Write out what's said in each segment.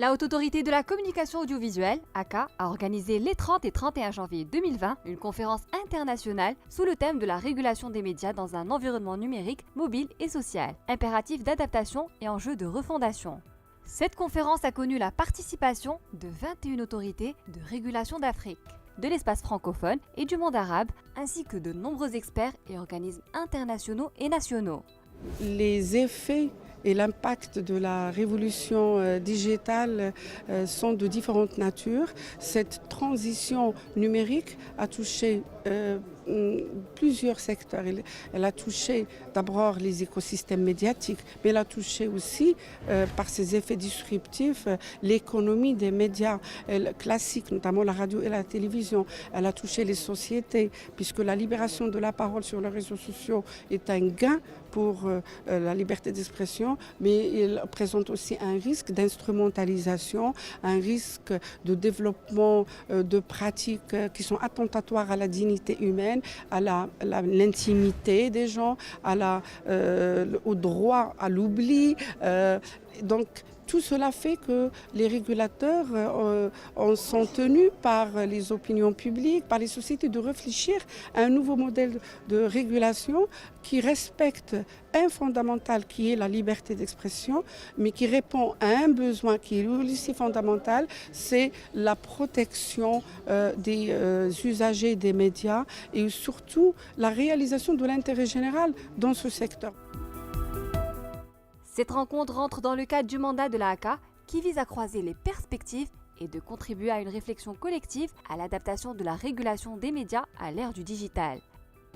La Haute Autorité de la Communication Audiovisuelle, HACA, a organisé les 30 et 31 janvier 2020 une conférence internationale sous le thème de la régulation des médias dans un environnement numérique, mobile et social, impératif d'adaptation et enjeux de refondation. Cette conférence a connu la participation de 21 autorités de régulation d'Afrique, de l'espace francophone et du monde arabe, ainsi que de nombreux experts et organismes internationaux et nationaux. Les effets et l'impact de la révolution digitale sont de différentes natures. Cette transition numérique a touché plusieurs secteurs. Elle a touché d'abord les écosystèmes médiatiques, mais elle a touché aussi, par ses effets disruptifs, l'économie des médias classiques, notamment la radio et la télévision. Elle a touché les sociétés, puisque la libération de la parole sur les réseaux sociaux est un gain pour la liberté d'expression, mais il présente aussi un risque d'instrumentalisation, un risque de développement de pratiques qui sont attentatoires à la dignité humaine, à l'intimité des gens, au droit à l'oubli. Donc, tout cela fait que les régulateurs sont tenus par les opinions publiques, par les sociétés, de réfléchir à un nouveau modèle de régulation qui respecte un fondamental qui est la liberté d'expression, mais qui répond à un besoin qui est aussi fondamental, c'est la protection des usagers des médias et surtout la réalisation de l'intérêt général dans ce secteur. Cette rencontre rentre dans le cadre du mandat de la HACA qui vise à croiser les perspectives et de contribuer à une réflexion collective à l'adaptation de la régulation des médias à l'ère du digital.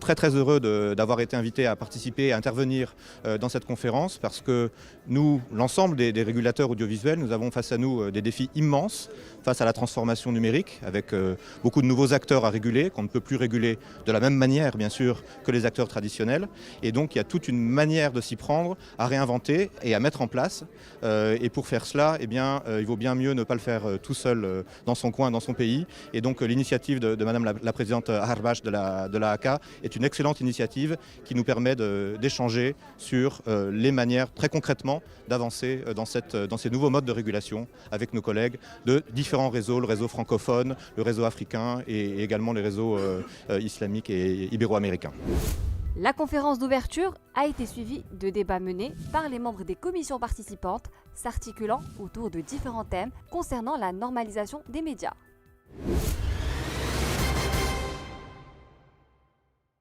Très heureux d'avoir été invité à participer, à intervenir dans cette conférence parce que nous, l'ensemble des régulateurs audiovisuels, nous avons face à nous des défis immenses face à la transformation numérique avec beaucoup de nouveaux acteurs à réguler, qu'on ne peut plus réguler de la même manière bien sûr que les acteurs traditionnels. Et donc il y a toute une manière de s'y prendre, à réinventer et à mettre en place. Et pour faire cela, eh bien, il vaut bien mieux ne pas le faire tout seul dans son coin, dans son pays. Et donc l'initiative de Madame la présidente Harbash de la HACA est une excellente initiative qui nous permet d'échanger sur les manières très concrètement d'avancer dans ces nouveaux modes de régulation avec nos collègues de différents réseaux, le réseau francophone, le réseau africain et également les réseaux islamiques et ibéro-américains. La conférence d'ouverture a été suivie de débats menés par les membres des commissions participantes s'articulant autour de différents thèmes concernant la normalisation des médias.